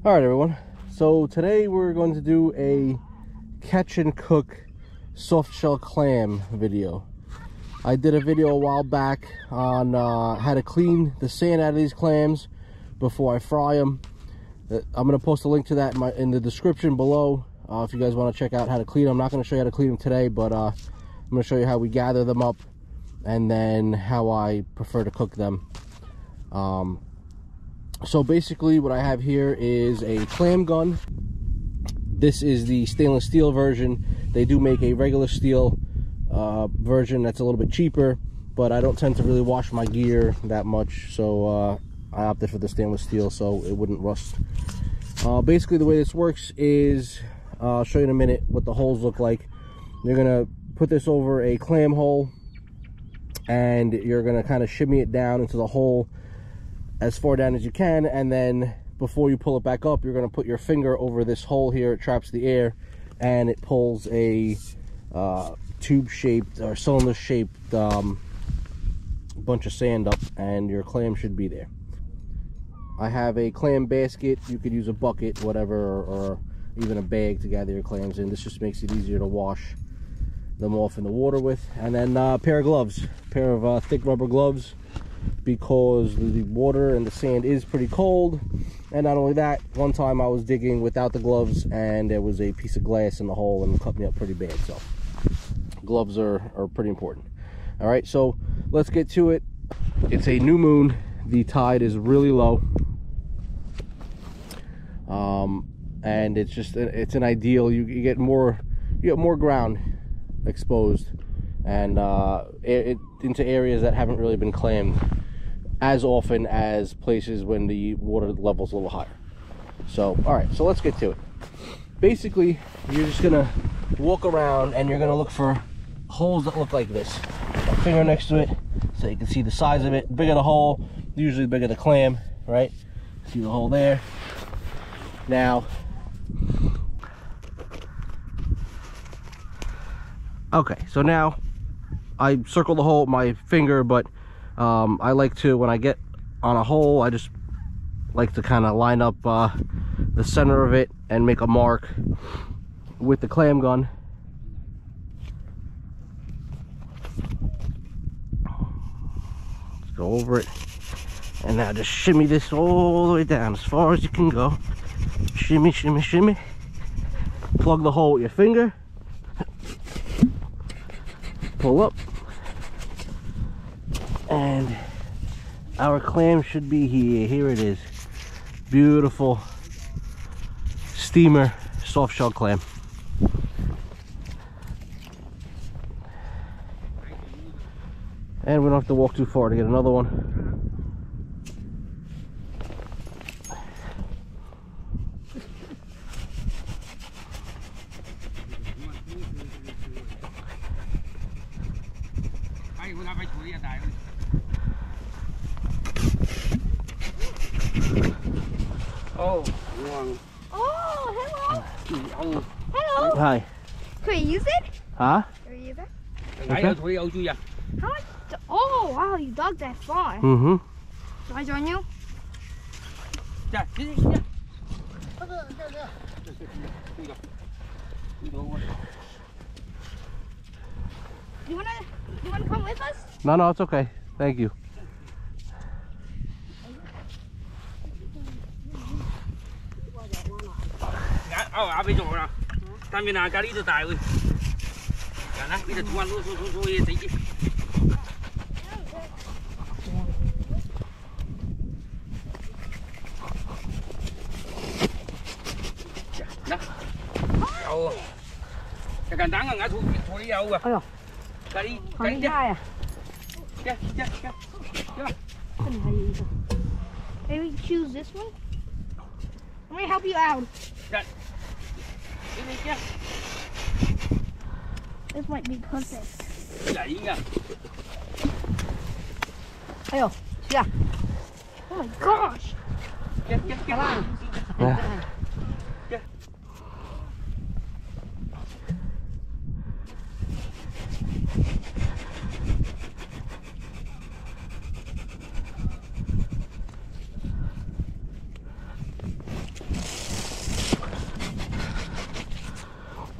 All right, everyone. So today we're going to do a catch and cook soft shell clam video. I did a video a while back on how to clean the sand out of these clams before I fry them. I'm going to post a link to that in the description below if you guys want to check out how to clean them. I'm not going to show you how to clean them today, but I'm going to show you how we gather them up and then how I prefer to cook them. So basically what I have here is a clam gun. This is the stainless steel version. They do make a regular steel version that's a little bit cheaper, but I don't tend to really wash my gear that much, so I opted for the stainless steel so it wouldn't rust. Basically the way this works is, I'll show you in a minute what the holes look like. You're gonna put this over a clam hole and you're gonna kind of shimmy it down into the hole as far down as you can, and then before you pull it back up, you're going to put your finger over this hole here. It traps the air and it pulls a tube shaped or cylinder shaped bunch of sand up, and your clam should be there. I have a clam basket. You could use a bucket, whatever, or even a bag to gather your clams in. This just makes it easier to wash them off in the water with. And then a pair of gloves, a pair of thick rubber gloves, because the water and the sand is pretty cold. And not only that, one time I was digging without the gloves and there was a piece of glass in the hole and it cut me up pretty bad. So gloves are pretty important. All right, so let's get to it. It's a new moon. The tide is really low, and it's an ideal. You get more ground exposed and into areas that haven't really been clammed as often as places when the water level's a little higher. So all right, so let's get to it. Basically, you're just gonna walk around and you're gonna look for holes that look like this. Got a finger next to it so you can see the size of it. The bigger the hole, usually the bigger the clam, right? See the hole there. Now, okay, so now I circle the hole with my finger, but I like to, when I get on a hole, I just like to kind of line up the center of it and make a mark with the clam gun. Let's go over it, and now just shimmy this all the way down as far as you can go. Shimmy, shimmy, shimmy. Plug the hole with your finger. Pull up, and our clam should be here. Here it is. Beautiful steamer soft shell clam. And we don't have to walk too far to get another one. Oh, hello. Hello. Hi. Can we use it? Huh? Can we use it? Okay. How much? Oh, wow, you dug that far. Mm-hmm. Can I join you? You wanna come with us? No, it's okay. Thank you. Bây giờ nè, tam bên nào cá đi từ tài ơi, cả nè, bây giờ thu ăn thu gì tí chứ, nè, đâu, cái cần đắng là ngã thu đi đâu à, cá đi chứ, Maybe choose this one. Let me help you out. This might be perfect. Ayo, yeah. Oh my gosh.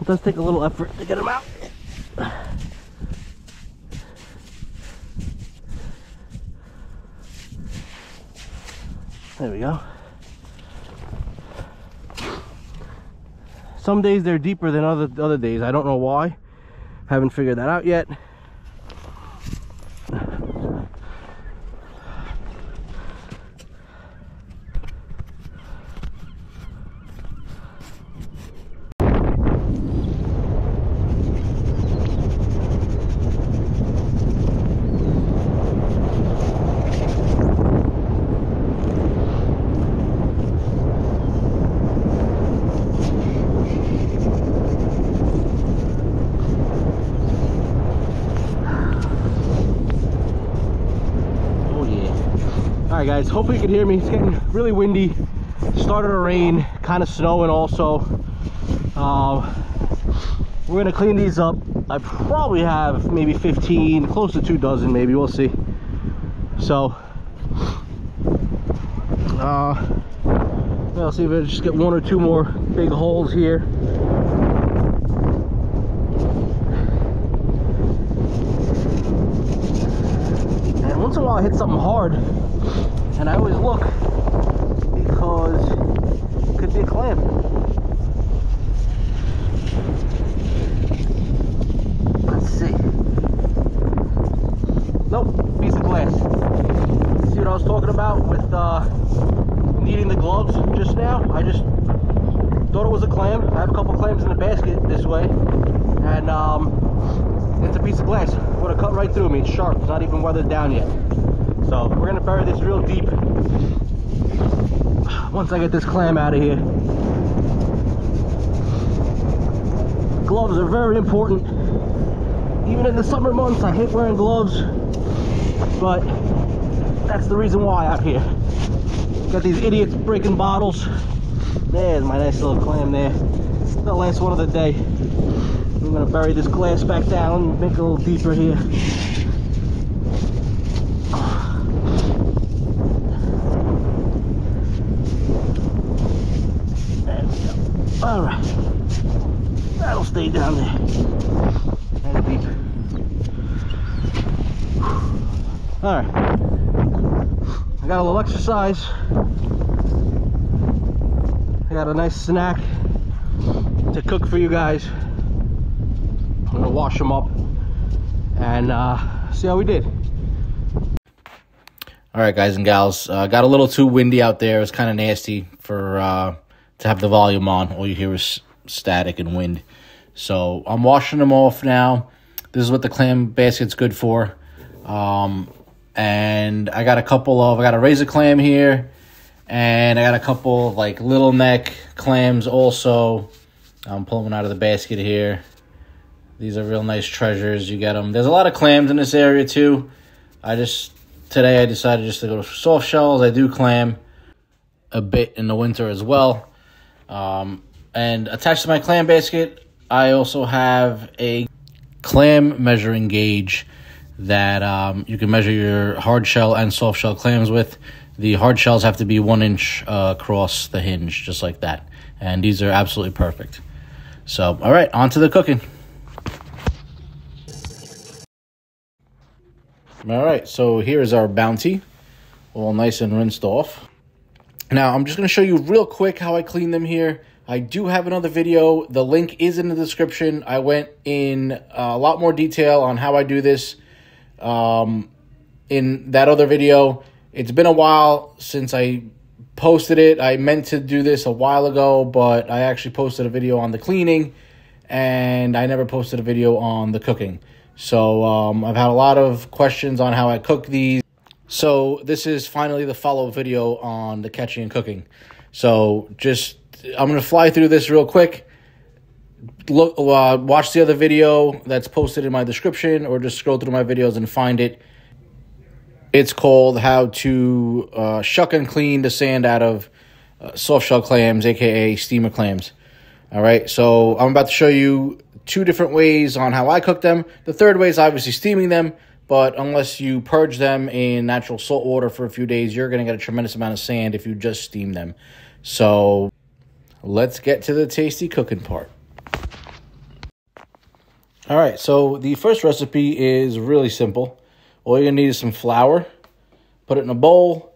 does take a little effort to get them out. There we go. Some days they're deeper than other days. I don't know why. Haven't figured that out yet. All right, guys, hopefully you can hear me. It's getting really windy. Started to rain, kind of snowing also. We're gonna clean these up. I probably have maybe 15, close to 2 dozen maybe, we'll see. So I'll see if I just get 1 or 2 more big holes here. And once in a while I hit something hard, and I always look because it could be a clam. Let's see. Nope, piece of glass. See what I was talking about with needing the gloves just now? I just thought it was a clam. I have a couple clams in the basket this way, and it's a piece of glass. Would have cut right through me. It's sharp. It's not even weathered down yet. So we're gonna bury this real deep once I get this clam out of here. Gloves are very important. Even in the summer months, I hate wearing gloves, but that's the reason why out here. Got these idiots breaking bottles. There's my nice little clam there. The last one of the day. I'm gonna bury this glass back down, make it a little deeper here. All right, that'll stay down there. That's deep. All right, I got a little exercise. I got a nice snack to cook for you guys. I'm gonna wash them up and see how we did. All right, guys and gals, got a little too windy out there. It was kind of nasty for to have the volume on. All you hear is static and wind. So I'm washing them off now. This is what the clam basket's good for. And I got I got a razor clam here, and I got a couple like little neck clams also. I'm pulling one out of the basket here. These are real nice treasures. You get them. There's a lot of clams in this area too. Today I decided just to go to soft shells. I do clam a bit in the winter as well. And attached to my clam basket, I also have a clam measuring gauge that you can measure your hard shell and soft shell clams with. The hard shells have to be 1 inch across the hinge, just like that. And these are absolutely perfect. So, all right, on to the cooking. All right, so here is our bounty, all nice and rinsed off. Now, I'm just going to show you real quick how I clean them here. I do have another video. The link is in the description. I went in a lot more detail on how I do this in that other video. It's been a while since I posted it. I meant to do this a while ago, but I actually posted a video on the cleaning, and I never posted a video on the cooking. So I've had a lot of questions on how I cook these. So this is finally the follow-up video on the catching and cooking. So I'm going to fly through this real quick. Watch the other video that's posted in my description, or just scroll through my videos and find it. It's called How to Shuck and Clean the Sand Out of Soft Shell Clams, aka steamer clams. All right, so I'm about to show you 2 different ways on how I cook them. The third way is obviously steaming them, but unless you purge them in natural salt water for a few days, you're going to get a tremendous amount of sand if you just steam them. So let's get to the tasty cooking part. All right, so the first recipe is really simple. All you're going to need is some flour. Put it in a bowl.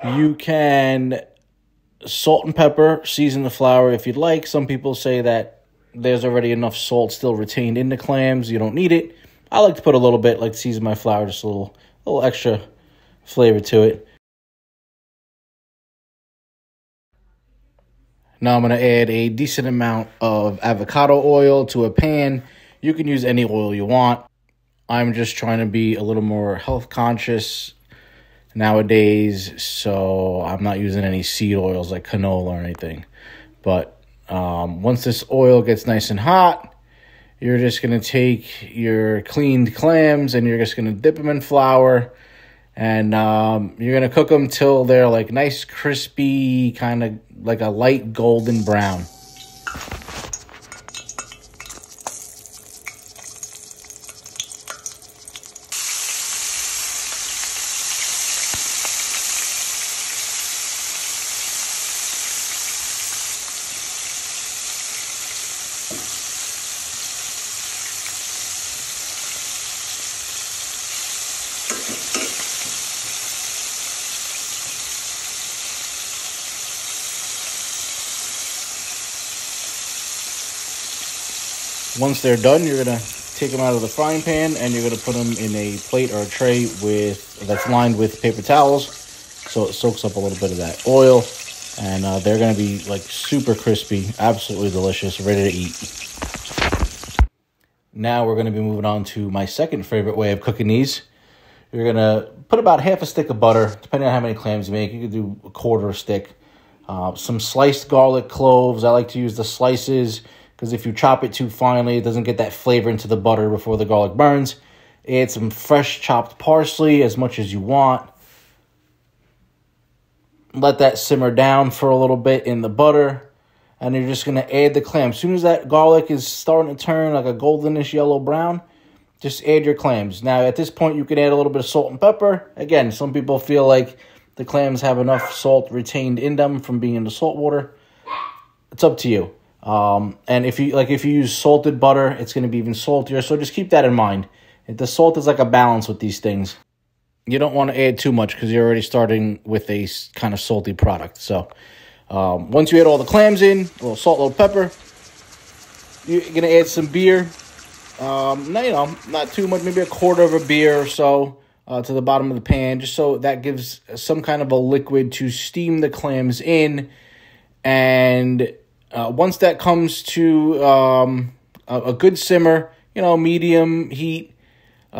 You can salt and pepper, season the flour if you'd like. Some people say that there's already enough salt still retained in the clams. You don't need it. I like to put a little bit, like to season my flour, just a little extra flavor to it. Now I'm going to add a decent amount of avocado oil to a pan. You can use any oil you want. I'm just trying to be a little more health conscious nowadays, so I'm not using any seed oils like canola or anything. But once this oil gets nice and hot, you're just going to take your cleaned clams and you're just going to dip them in flour. And you're going to cook them till they're like nice, crispy, kind of like a light golden brown. Once they're done, you're going to take them out of the frying pan and you're going to put them in a plate or a tray that's lined with paper towels so it soaks up a little bit of that oil. And they're going to be like super crispy, absolutely delicious, ready to eat. Now we're going to be moving on to my second favorite way of cooking these. You're going to put about half a stick of butter, depending on how many clams you make. You could do a quarter of a stick. Some sliced garlic cloves. I like to use the slices, because if you chop it too finely, it doesn't get that flavor into the butter before the garlic burns. Add some fresh chopped parsley, as much as you want. Let that simmer down for a little bit in the butter. And you're just going to add the clams. As soon as that garlic is starting to turn like a goldenish yellow brown, just add your clams. Now, at this point, you can add a little bit of salt and pepper. Again, some people feel like the clams have enough salt retained in them from being in the salt water. It's up to you. And if you use salted butter, it's going to be even saltier. So just keep that in mind. The salt is like a balance with these things. You don't want to add too much because you're already starting with a kind of salty product. So once you add all the clams in, a little salt, a little pepper, you're going to add some beer. Not too much, maybe a quarter of a beer or so to the bottom of the pan, just so that gives some kind of a liquid to steam the clams in. And once that comes to a good simmer, medium heat,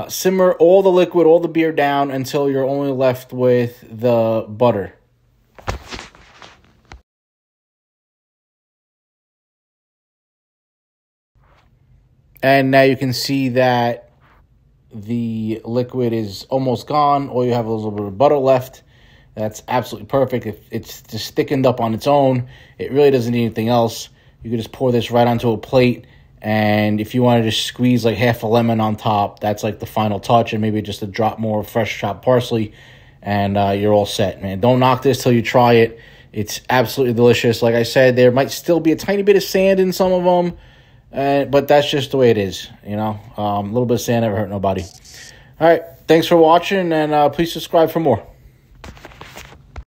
simmer all the liquid, all the beer down until you're only left with the butter. And now you can see that the liquid is almost gone. All you have is a little bit of butter left. That's absolutely perfect. If it's just thickened up on its own, it really doesn't need anything else. You can just pour this right onto a plate. And if you want to just squeeze like half a lemon on top, that's like the final touch. And maybe just a drop more of fresh chopped parsley. And you're all set, man. Don't knock this till you try it. It's absolutely delicious. Like I said, there might still be a tiny bit of sand in some of them. But that's just the way it is, a little bit of sand never hurt nobody. All right, thanks for watching, and please subscribe for more.